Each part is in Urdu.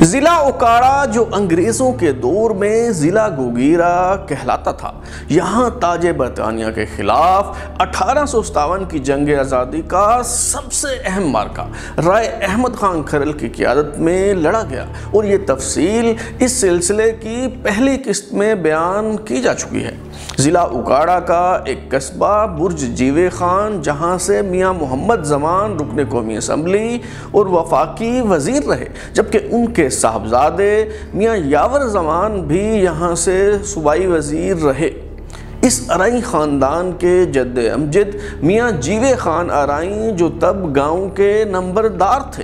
ضلع اوکاڑا جو انگریزوں کے دور میں ضلع گوگیرا کہلاتا تھا، یہاں تاج برطانیہ کے خلاف 1857 کی جنگ آزادی کا سب سے اہم معرکہ رائے احمد خان کھرل کی قیادت میں لڑا گیا، اور یہ تفصیل اس سلسلے کی پہلی قسط میں بیان کی جا چکی ہے۔ ضلع اوکاڑا کا ایک قصبہ برج جیوے خان، جہاں سے میاں محمد زمان رکن قومی اسمبلی اور وفاقی وزیر رہے، جبکہ ان کے صاحبزادے میاں یاور زمان بھی یہاں سے صوبائی وزیر رہے۔ اس آرائی خاندان کے جد امجد میاں جیوے خان آرائی، جو تب گاؤں کے نمبردار تھے،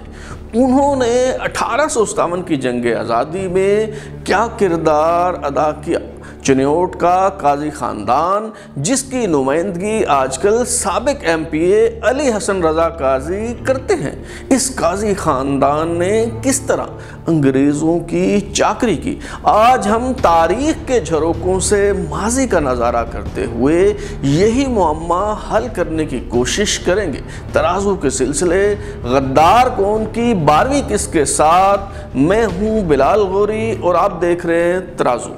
انہوں نے 1857 کی جنگ آزادی میں کیا کردار ادا کیا؟ چنیوٹ کا قاضی خاندان، جس کی نمائندگی آج کل سابق ایم پی اے علی حسن رضا قاضی کرتے ہیں، اس قاضی خاندان نے کس طرح انگریزوں کی چاکری کی؟ آج ہم تاریخ کے جھروکوں سے ماضی کا نظارہ کرتے ہوئے یہی معمہ حل کرنے کی کوشش کریں گے۔ ترازو کے سلسلے غدار کون کی 12ویں قسط کے ساتھ میں ہوں بلال غوری، اور آپ دیکھ رہے ہیں ترازو۔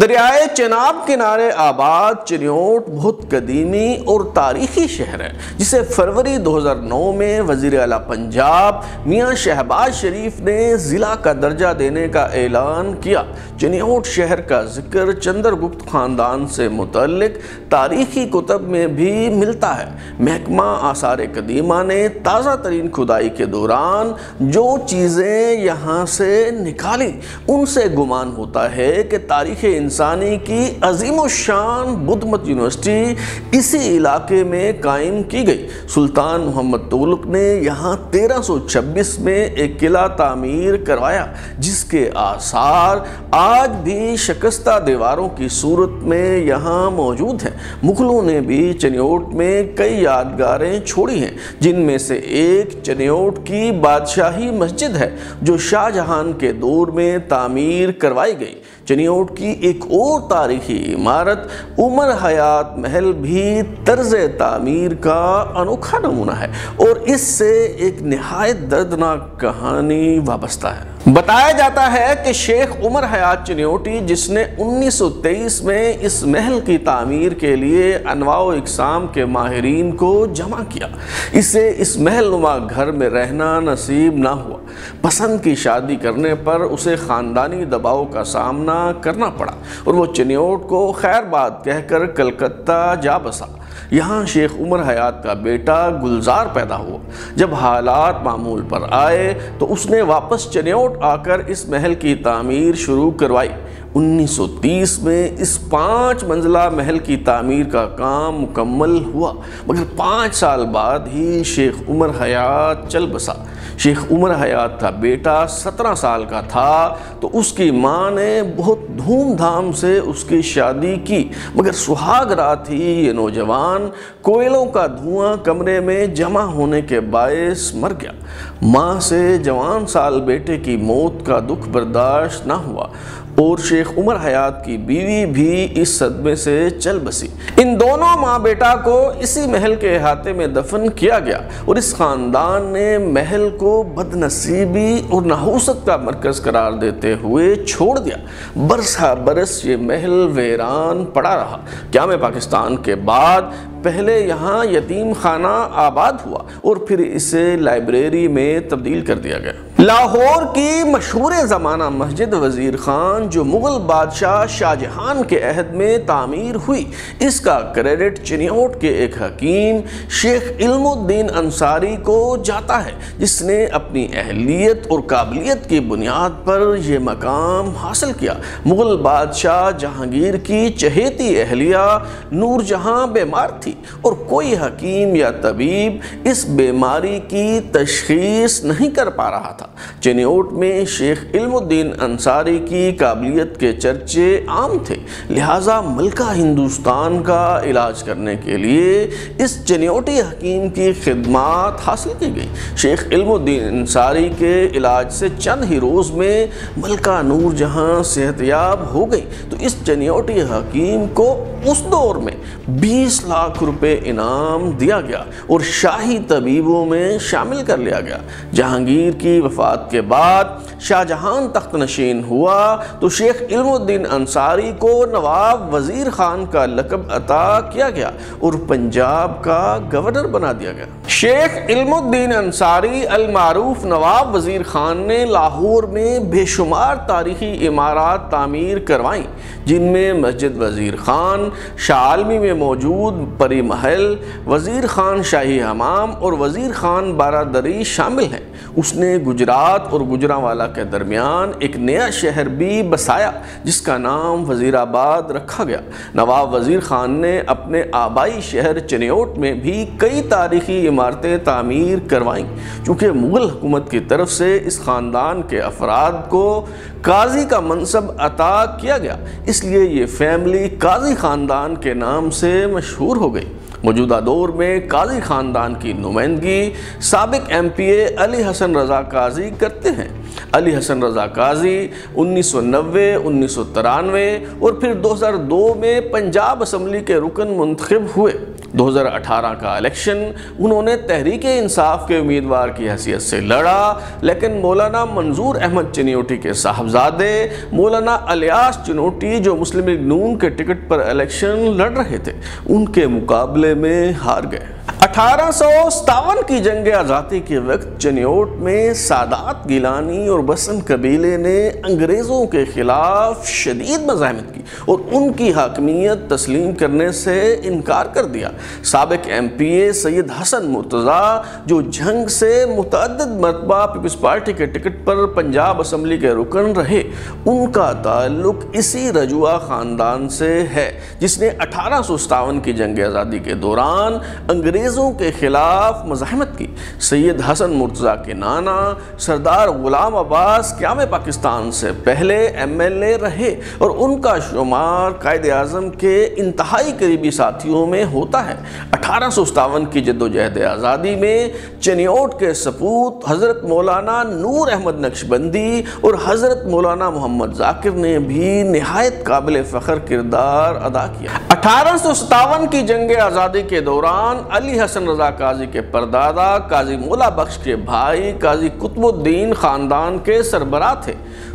دریائے چناب کنارے آباد چنیوٹ بہت قدیمی اور تاریخی شہر ہے، جسے فروری 2009 میں وزیر اعلیٰ پنجاب میاں شہباز شریف نے ضلع کا درجہ دینے کا اعلان کیا۔ چنیوٹ شہر کا ذکر چندر گپت خاندان سے متعلق تاریخی کتب میں بھی ملتا ہے۔ محکمہ آثار قدیمہ نے تازہ ترین کھدائی کے دوران جو چیزیں یہاں سے نکالی، ان سے گمان ہوتا ہے کہ تاریخ انسانی کی عظیم الشان بدھ مت یونیورسٹی اسی علاقے میں قائم کی گئی۔ سلطان محمد تغلق نے یہاں 1326 میں ایک قلعہ تعمیر کروایا، جس کے آثار آج بھی شکستہ دیواروں کی صورت میں یہاں موجود ہیں۔ مغلوں نے بھی چنیوٹ میں کئی یادگاریں چھوڑی ہیں، جن میں سے ایک چنیوٹ کی بادشاہی مسجد ہے، جو شاہ جہان کے دور میں تعمیر کروائی گئی۔ چنیوٹ کی ایک اور تاریخی عمارت عمر حیات محل بھی طرز تعمیر کا انوکھا نمونہ ہے، اور اس سے ایک نہایت دردناک کہانی وابستہ ہے۔ بتایا جاتا ہے کہ شیخ عمر حیات چنیوٹی، جس نے 1923 میں اس محل کی تعمیر کے لیے انواع و اقسام کے ماہرین کو جمع کیا، اسے اس محل نما گھر میں رہنا نصیب نہ ہوا۔ پسند کی شادی کرنے پر اسے خاندانی دباؤ کا سامنا کرنا پڑا، اور وہ چنیوٹ کو خیر بات کہہ کر کلکتہ جا بسا۔ یہاں شیخ عمر حیات کا بیٹا گلزار پیدا ہوا۔ جب حالات معمول پر آئے تو اس نے واپس چنیوٹ آ کر اس محل کی تعمیر شروع کروائی۔ 1930 میں اس 5 منزلہ محل کی تعمیر کا کام مکمل ہوا، مگر 5 سال بعد ہی شیخ عمر حیات چل بسا۔ شیخ عمر حیات کا بیٹا 17 سال کا تھا تو اس کی ماں نے بہت دھوم دھام سے اس کی شادی کی، مگر سہاگ رات ہی یہ نوجوان کوئلوں کا دھواں کمرے میں جمع ہونے کے باعث مر گیا۔ ماں سے جوان سال بیٹے کی موت کا دکھ برداشت نہ ہوا، اور شیخ عمر حیات کی بیوی بھی اس صدمے سے چل بسی۔ ان دونوں ماں بیٹا کو اسی محل کے احاطے میں دفن کیا گیا، اور اس خاندان نے محل کو بد نصیبی اور نحوست کا مرکز قرار دیتے ہوئے چھوڑ دیا۔ برسہ برس یہ محل ویران پڑا رہا۔ قیام پاکستان کے بعد پہلے یہاں یتیم خانہ آباد ہوا، اور پھر اسے لائبریری میں تبدیل کر دیا گیا۔ لاہور کی مشہور زمانہ مسجد وزیر خان، جو مغل بادشاہ شاہ جہان کے عہد میں تعمیر ہوئی، اس کا کریڈٹ چنیوٹ کے ایک حکیم شیخ علم الدین انصاری کو جاتا ہے، جس نے اپنی اہلیت اور قابلیت کی بنیاد پر یہ مقام حاصل کیا۔ مغل بادشاہ جہانگیر کی چہیتی اہلیہ نور جہاں بیمار تھی، اور کوئی حکیم یا طبیب اس بیماری کی تشخیص نہیں کر پا رہا تھا۔ چنیوٹ میں شیخ علم الدین انصاری کی قابلیت کے چرچے عام تھے، لہٰذا ملکہ ہندوستان کا علاج کرنے کے لیے اس چنیوٹی حکیم کی خدمات حاصل کی گئی۔ شیخ علم الدین انصاری کے علاج سے چند ہی روز میں ملکہ نور جہاں صحت یاب ہو گئی، تو اس چنیوٹی حکیم کو اس دور میں 20 لاکھ روپے انعام دیا گیا اور شاہی طبیبوں میں شامل کر لیا گیا۔ جہانگیر کی وفات کے بعد شاہ جہان تخت نشین ہوا تو شیخ علم الدین انصاری کو نواب وزیر خان کا لقب عطا کیا گیا اور پنجاب کا گورنر بنا دیا گیا۔ شیخ علم الدین انصاری المعروف نواب وزیر خان نے لاہور میں بے شمار تاریخی عمارات تعمیر کروائیں، جن میں مسجد وزیر خان، شاہ عالمی میں موجود پری محل، وزیر خان شاہی حمام اور وزیر خان بارادری شامل ہیں۔ اس نے گجرات اور گجرانوالا کے درمیان ایک نیا شہر بھی بسایا جس کا نام وزیر آباد رکھا گیا۔ نواب وزیر خان نے اپنے آبائی شہر چنیوٹ میں بھی کئی تاریخی عمارتیں تعمیر کروائیں۔ چونکہ مغل حکومت کی طرف سے اس خاندان کے افراد کو قاضی کا منصب عطا کیا گیا، اس لیے یہ فیملی قاضی خاندان کے نام سے مشہور ہو گئی۔ موجودہ دور میں قاضی خاندان کی نمائندگی سابق ایم پی اے علی حسن رضا قاضی کرتے ہیں۔ علی حسن رضا قاضی 1990، 1993 اور پھر 2002 میں پنجاب اسمبلی کے رکن منتخب ہوئے۔ 2018 کا الیکشن انہوں نے تحریک انصاف کے امیدوار کی حیثیت سے لڑا، لیکن مولانا منظور احمد چنیوٹی کے صاحبزادے مولانا الیاس چنوٹی جو مسلم لیگ نون کے ٹکٹ پر الیکشن لڑ رہے تھے، ان کے مقابلے میں ہار گئے۔ 1857 کی جنگ آزادی کے وقت چنیوٹ میں سادات گیلانی اور بسن قبیلے نے انگریزوں کے خلاف شدید مزاحمت کی اور ان کی حاکمیت تسلیم کرنے سے انکار کر دیا۔ سابق ایم پی اے سید حسن مرتضیٰ جو جنگ سے متعدد مرتبہ پیپلز پارٹی کے ٹکٹ پر پنجاب اسمبلی کے رکن رہے، ان کا تعلق اسی رجوع خاندان سے ہے جس نے 1857 کی جنگ آزادی کے دوران انگریزوں کے خلاف مزاحمت کی۔ سید حسن مرتضیٰ کے نانا سردار غلام عباس قیام پاکستان سے پہلے ایم ایل اے رہے اور ان کا شمار قائد اعظم کے انتہائی قریبی ساتھیوں میں ہوتا ہے۔ 1857 کی جدوجہد آزادی میں چنیوٹ کے سپوت حضرت مولانا نور احمد نقشبندی اور حضرت مولانا محمد ذاکر نے بھی نہایت قابل فخر کردار ادا کیا۔ 1857 کی جنگ آزادی کے دوران علی حسن رضا قاضی کے پردادا قاضی مولا بخش کے بھائی قاضی قطب الدین خاندان کے سربراہ تھے۔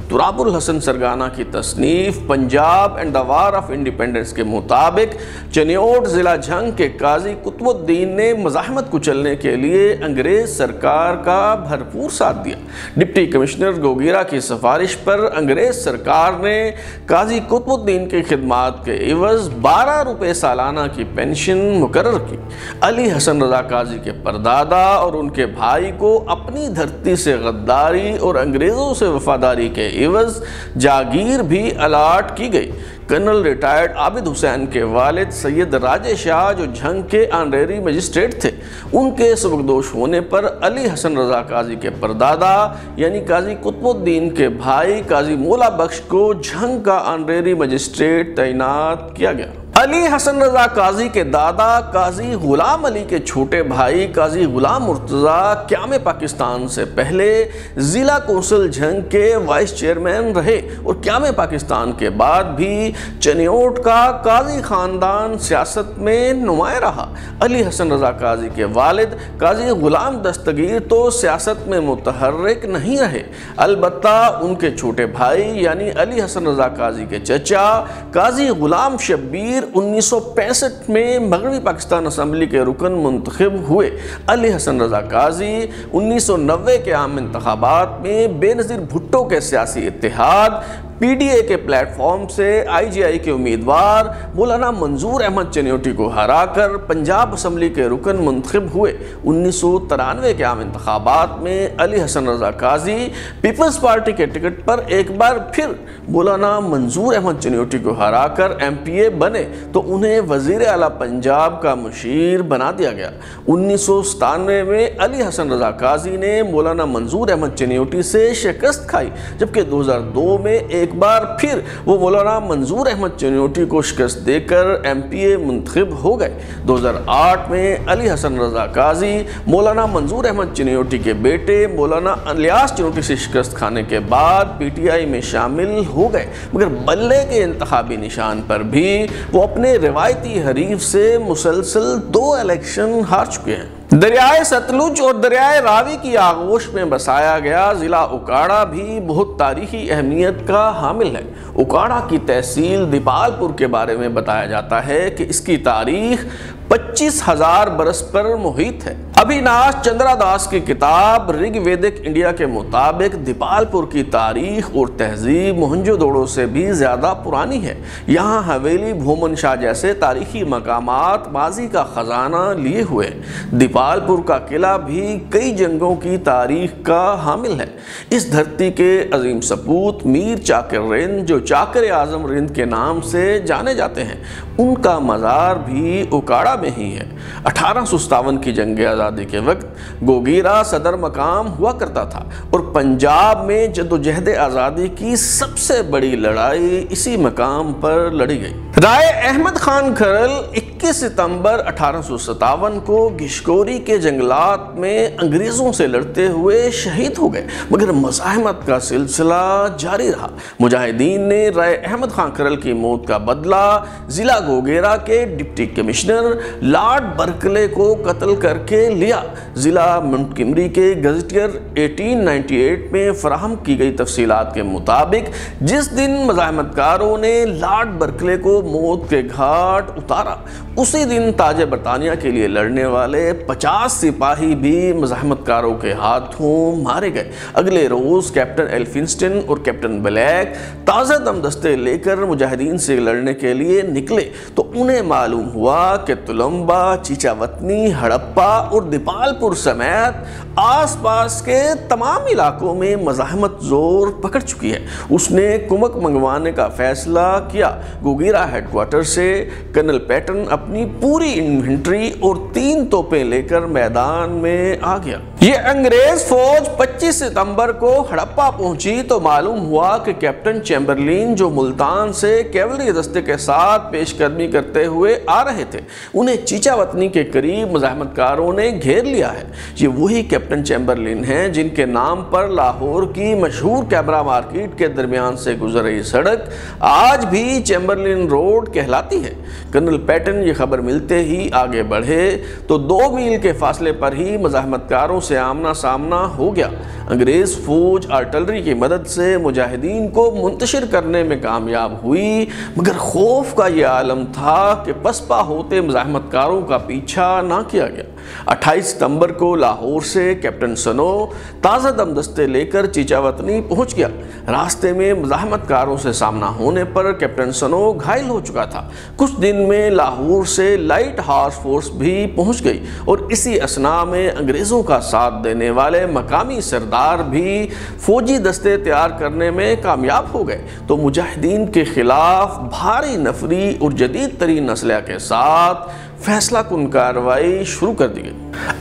تراب الحسن سرگانہ کی تصنیف Punjab and the war of independence کے مطابق چنیوٹ ضلع جھنگ کے قاضی قطب الدین نے مزاحمت کچلنے کے لیے انگریز سرکار کا بھرپور ساتھ دیا۔ ڈپٹی کمشنر گوگیرا کی سفارش پر انگریز سرکار نے قاضی قطب الدین کی خدمات کے عوض 12 روپے سالانہ کی پینشن مقرر کی۔ علی حسن رضا قاضی کے پردادا اور ان کے بھائی کو اپنی دھرتی سے غداری اور انگریزوں سے وفاداری کے عوض جاگیر بھی الاٹ کی گئی۔ کرنل ریٹائرڈ عابد حسین کے والد سید راجے شاہ جو جھنگ کے آنریری مجسٹریٹ تھے، ان کے سبکدوش ہونے پر علی حسن رضا قاضی کے پردادا یعنی قاضی قطب الدین کے بھائی قاضی مولا بخش کو جھنگ کا آنریری مجسٹریٹ تعینات کیا گیا۔ علی حسن رضا قاضی کے دادا قاضی غلام علی کے چھوٹے بھائی قاضی غلام مرتضیٰ قیام پاکستان سے پہلے ضلع کونسل جھنگ کے وائس چیئرمین رہے اور قیام پاکستان کے بعد بھی چنیوٹ کا قاضی خاندان سیاست میں نمایاں رہا۔ علی حسن رضا قاضی کے والد قاضی غلام دستگیر تو سیاست میں متحرک نہیں رہے، البتہ ان کے چھوٹے بھائی یعنی علی حسن رضا قاضی کے چچا قاضی غلام شبیر 1965 میں مغربی پاکستان اسمبلی کے رکن منتخب ہوئے۔ علی حسن رضا قاضی 1990 کے عام انتخابات میں بے نظیر بھٹو کے سیاسی اتحاد پی ڈی اے کے پلیٹ فارم سے آئی جی آئی کے امیدوار مولانا منظور احمد چنیوٹی کو ہرا کر پنجاب اسمبلی کے رکن منتخب ہوئے۔ 1993 کے عام انتخابات میں علی حسن رضا قاضی پیپلز پارٹی کے ٹکٹ پر ایک بار پھر مولانا منظور احمد چنیوٹی کو ہرا کر ایم پی اے بنے تو انہیں وزیر اعلیٰ پنجاب کا مشیر بنا دیا گیا۔ 1997 میں علی حسن رضا قاضی نے مولانا منظور احمد چنیوٹی سے شکست کھائی، جبکہ 2002 میں ایک ایک بار پھر وہ مولانا منظور احمد چنیوٹی کو شکست دے کر MPA منتخب ہو گئے۔ 2008 میں علی حسن رضا قاضی مولانا منظور احمد چنیوٹی کے بیٹے مولانا الیاس چنیوٹی سے شکست کھانے کے بعد PTI میں شامل ہو گئے، مگر بلے کے انتخابی نشان پر بھی وہ اپنے روایتی حریف سے مسلسل 2 الیکشن ہار چکے ہیں۔ دریائے ستلج اور دریائے راوی کی آغوش میں بسایا گیا ضلع اکاڑا بھی بہت تاریخی اہمیت کا حامل ہے۔ اکاڑا کی تحصیل دیپال پور کے بارے میں بتایا جاتا ہے کہ اس کی تاریخ 25,000 برس پر محیط ہے۔ ابھیناش چندرا داس کی کتاب رگ ویدک انڈیا کے مطابق دیپال پور کی تاریخ اور تہذیب موہنجو دڑو سے بھی زیادہ پرانی ہے۔ یہاں حویلی بھومن شاہ جیسے تاریخی مقامات ماضی کا خزانہ لیے ہوئے۔ دیپال پور کا قلعہ بھی کئی جنگوں کی تاریخ کا حامل ہے۔ اس دھرتی کے عظیم سپوت میر چاکر رند جو چاکر اعظم رند کے نام سے جانے جاتے ہیں، ان کا مزار بھی اکاڑا میں ہی ہے۔ 1857 کی جنگ آزادی کے وقت گوگیرا صدر مقام ہوا کرتا تھا اور پنجاب میں جدوجہد آزادی کی سب سے بڑی لڑائی اسی مقام پر لڑی گئی۔ رائے احمد خان کھرل 21 ستمبر 1857 کو گھشکوری کے جنگلات میں انگریزوں سے لڑتے ہوئے شہید ہو گئے، مگر مزاحمت کا سلسلہ جاری رہا۔ مجاہدین نے رائے احمد خان کھرل کی موت کا بدلہ ضلع گوگیرا کے ڈپٹی کمشنر لارڈ برکلے کو قتل کر کے لیا۔ ضلع منٹگمری کے گزٹیئر 1898 میں فراہم کی گئی تفصیلات کے مطابق جس دن مزاحمت کاروں نے لارڈ برکلے کو موت کے گھاٹ اتارا، اسی دن تاج برطانیہ کے لیے لڑنے والے 50 سپاہی بھی مزاحمت کاروں کے ہاتھوں مارے گئے۔ اگلے روز کیپٹن ایلفنسٹن اور کیپٹن بلیک تازہ دم دستے لے کر مجاہدین سے لڑنے کے لیے نکلے تو انہیں معلوم ہوا کہ تلمبا، چیچا وطنی، ہڑپا اور دیپال پور سمیت آس پاس کے تمام علاقوں میں مزاحمت زور پکڑ چکی ہے۔ اس نے کمک منگوانے کا فیصلہ کیا۔ گوگیرا ہیڈ کوارٹر سے کرنل پیٹن اپنی پوری انوینٹری اور 3 توپیں لے کر میدان میں آ گیا۔ یہ انگریز فوج 25 ستمبر کو ہڑپا پہنچی تو معلوم ہوا کہ کیپٹن چیمبرلین جو ملتان سے کیولری دستے کے ساتھ پیش قدمی کرتے ہوئے آ رہے تھے، انہیں چیچا وطنی کے قریب مزاحمت کاروں نے گھیر لیا ہے۔ یہ وہی کیپٹن چیمبرلین ہیں جن کے نام پر لاہور کی مشہور کیبرا مارکیٹ کے درمیان سے گزر رہی سڑک آج بھی چیمبرلین روڈ کہلاتی ہے۔ کرنل پیٹن یہ خبر ملتے ہی آگے بڑھے تو 2 میل کے فاصلے پر ہی مزاحمت کاروں سے آمنا سامنا ہو گیا۔ انگریز فوج آرٹلری کی مدد سے مجاہدین کو منتشر کرنے میں کامیاب ہوئی، مگر خوف کا یہ عالم تھا کہ پسپا ہوتے مزاحمت کاروں کا پیچھا نہ کیا گیا۔ 28 ستمبر کو لاہور سے کیپٹن سنو تازہ دم دستے لے کر چیچا وطنی پہنچ گیا۔ راستے میں مزاحمت کاروں سے سامنا ہونے پر کیپٹن سنو گھائل ہو چکا تھا۔ کچھ دن میں لاہور سے لائٹ ہارس فورس بھی پہنچ گئی اور اسی اثناء میں انگریزوں کا ساتھ دینے والے مقامی سردار بھی فوجی دستے تیار کرنے میں کامیاب ہو گئے تو مجاہدین کے خلاف بھاری نفری اور جدید ترین اسلحہ کے ساتھ فیصلہ کن کارروائی شروع کر دی گئی۔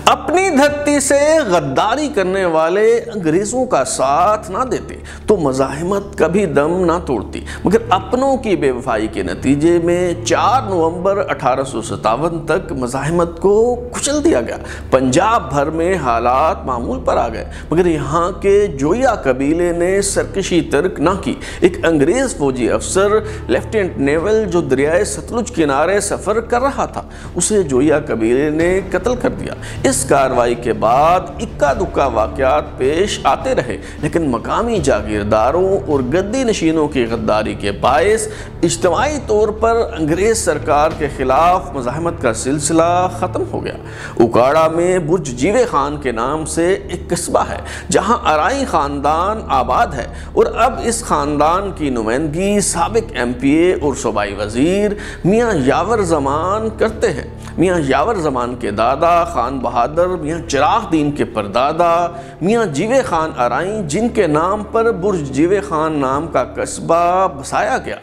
اپنی دھرتی سے غداری کرنے والے انگریزوں کا ساتھ نہ دیتے تو مزاحمت کبھی دم نہ توڑتی، مگر اپنوں کی بے وفائی کے نتیجے میں 4 نومبر 1857 تک مزاحمت کو کچل دیا گیا۔ پنجاب بھر میں حالات معمول پر آ گئے، مگر یہاں کے جویا قبیلے نے سرکشی ترک نہ کی۔ ایک انگریز فوجی افسر لیفٹیننٹ نیول جو دریائے ستلج کنارے سفر کر رہا تھا، اسے جویا قبیلے نے قتل کر دیا۔ اس کارروائی کے بعد اکا دکا واقعات پیش آتے رہے، لیکن مقامی جاگیرداروں اور گدی نشینوں کی غداری کے باعث اجتماعی طور پر انگریز سرکار کے خلاف مزاحمت کا سلسلہ ختم ہو گیا۔ اکاڑا میں برج جیوے خان کے نام سے ایک قصبہ ہے جہاں ارائی خاندان آباد ہے اور اب اس خاندان کی نمائندگی سابق MPA اور صوبائی وزیر میاں یاور زمان کرتے ہیں۔ میاں یاور زمان کے دادا خان بہادر میاں چراغ دین کے پردادا میاں جیوے خان ارائیں، جن کے نام پر برج جیوے خان نام کا قصبہ بسایا گیا،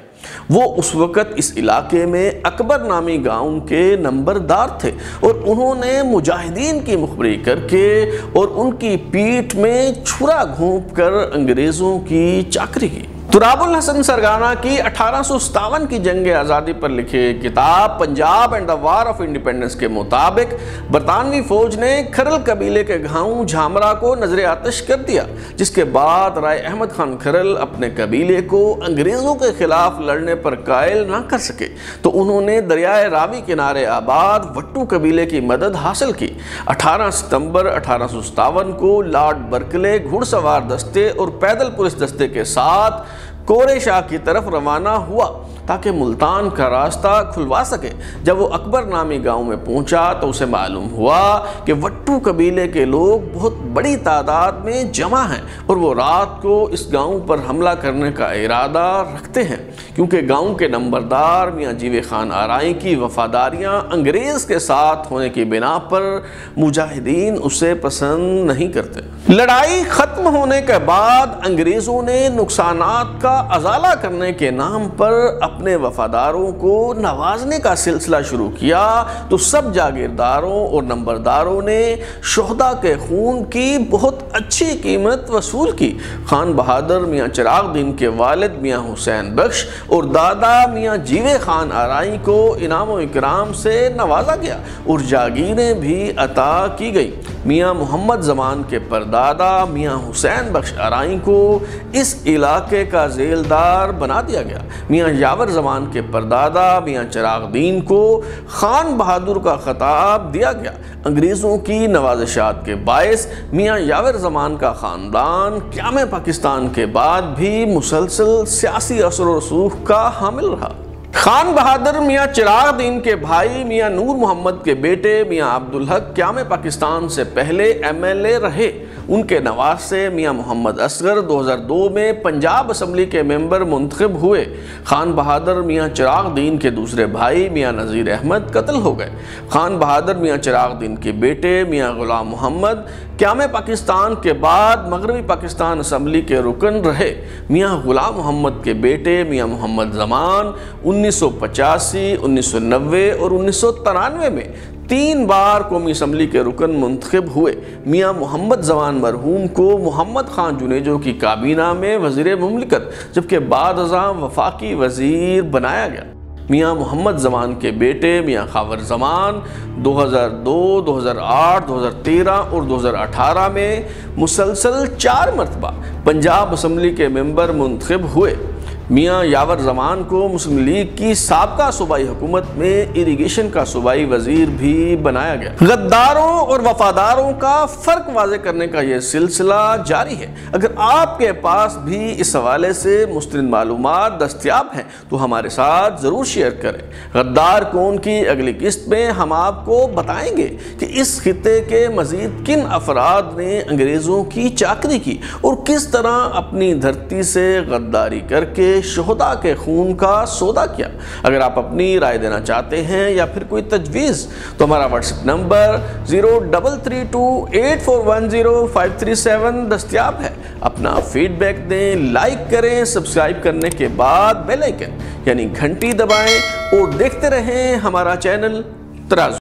وہ اس وقت اس علاقے میں اکبر نامی گاؤں کے نمبردار تھے اور انہوں نے مجاہدین کی مخبری کر کے اور ان کی پیٹھ میں چھرا گھونپ کر انگریزوں کی چاکری کی۔ تراب الحسن سرگانہ کی 1857 کی جنگ آزادی پر لکھے کتاب Punjab and the war of independence کے مطابق برطانوی فوج نے کھرل قبیلے کے گاؤں جھامرا کو نظر آتش کر دیا، جس کے بعد رائے احمد خان کھرل اپنے قبیلے کو انگریزوں کے خلاف لڑنے پر قائل نہ کر سکے تو انہوں نے دریائے راوی کنارے آباد وٹو قبیلے کی مدد حاصل کی۔ 18 ستمبر 1857 کو لارڈ برکلے گھڑ سوار دستے اور پیدل پولیس دستے کے ساتھ کورے شاہ کی طرف روانہ ہوا تاکہ ملتان کا راستہ کھلوا سکے۔ جب وہ اکبر نامی گاؤں میں پہنچا تو اسے معلوم ہوا کہ وٹو قبیلے کے لوگ بہت بڑی تعداد میں جمع ہیں اور وہ رات کو اس گاؤں پر حملہ کرنے کا ارادہ رکھتے ہیں، کیونکہ گاؤں کے نمبردار میاں جیوے خان آرائی کی وفاداریاں انگریز کے ساتھ ہونے کی بنا پر مجاہدین اسے پسند نہیں کرتے۔ لڑائی ختم ہونے کے بعد انگریزوں نے نقصانات کا ازالہ کرنے کے نام پر اپنے وفاداروں کو نوازنے کا سلسلہ شروع کیا تو سب جاگیرداروں اور نمبرداروں نے شہداء کے خون کی بہت اچھی قیمت وصول کی۔ خان بہادر میاں چراغ دین کے والد میاں حسین بخش اور دادا میاں جیوے خان آرائی کو انعام و اکرام سے نوازا گیا اور جاگیریں بھی عطا کی گئی۔ میاں محمد زمان کے پردادا میاں حسین بخش آرائی کو اس علاقے کا ذیلدار بنا دیا گیا۔ میاں یاور زمان کے پردادا میاں چراغ دین کو خان بہادر کا خطاب دیا گیا۔ انگریزوں کی نوازشات کے باعث میاں یاور زمان کا خاندان قیام پاکستان کے بعد بھی مسلسل سیاسی اثر و رسوخ کا حامل رہا۔ خان بہادر میاں چراغ دین کے بھائی میاں نور محمد کے بیٹے میاں عبدالحق قیام پاکستان سے پہلے MLA رہے۔ ان کے نواسے میاں محمد اصغر 2002 میں پنجاب اسمبلی کے ممبر منتخب ہوئے۔ خان بہادر میاں چراغ دین کے دوسرے بھائی میاں نذیر احمد قتل ہو گئے۔ خان بہادر میاں چراغ دین کے بیٹے میاں غلام محمد قیام پاکستان کے بعد مغربی پاکستان اسمبلی کے رکن رہے۔ میاں غلام محمد کے بیٹے میاں محمد زمان 1985، 1990 اور 1993 میں 3 بار قومی اسمبلی کے رکن منتخب ہوئے۔ میاں محمد زمان مرحوم کو محمد خان جنیجو کی کابینہ میں وزیر مملکت جبکہ بعد ازاں وفاقی وزیر بنایا گیا۔ میاں محمد زمان کے بیٹے میاں خاور زمان 2002، 2008، 2013 اور 2018 میں مسلسل 4 مرتبہ پنجاب اسمبلی کے ممبر منتخب ہوئے۔ میاں یاور زمان کو مسلم لیگ کی سابقہ صوبائی حکومت میں اریگیشن کا صوبائی وزیر بھی بنایا گیا۔ غداروں اور وفاداروں کا فرق واضح کرنے کا یہ سلسلہ جاری ہے۔ اگر آپ کے پاس بھی اس حوالے سے مستند معلومات دستیاب ہیں تو ہمارے ساتھ ضرور شیئر کریں۔ غدار کون کی اگلی قسط میں ہم آپ کو بتائیں گے کہ اس خطے کے مزید کن افراد نے انگریزوں کی چاکری کی اور کس طرح اپنی دھرتی سے غداری کر کے شہداء کے خون کا سودا کیا۔ اگر آپ اپنی رائے دینا چاہتے ہیں یا پھر کوئی تجویز تو ہمارا واٹس ایپ نمبر 033284105337 دستیاب ہے۔ اپنا فیڈ بیک دیں، لائک کریں، سبسکرائب کرنے کے بعد بیل آئیکن یعنی گھنٹی دبائیں اور دیکھتے رہیں ہمارا چینل ترازو۔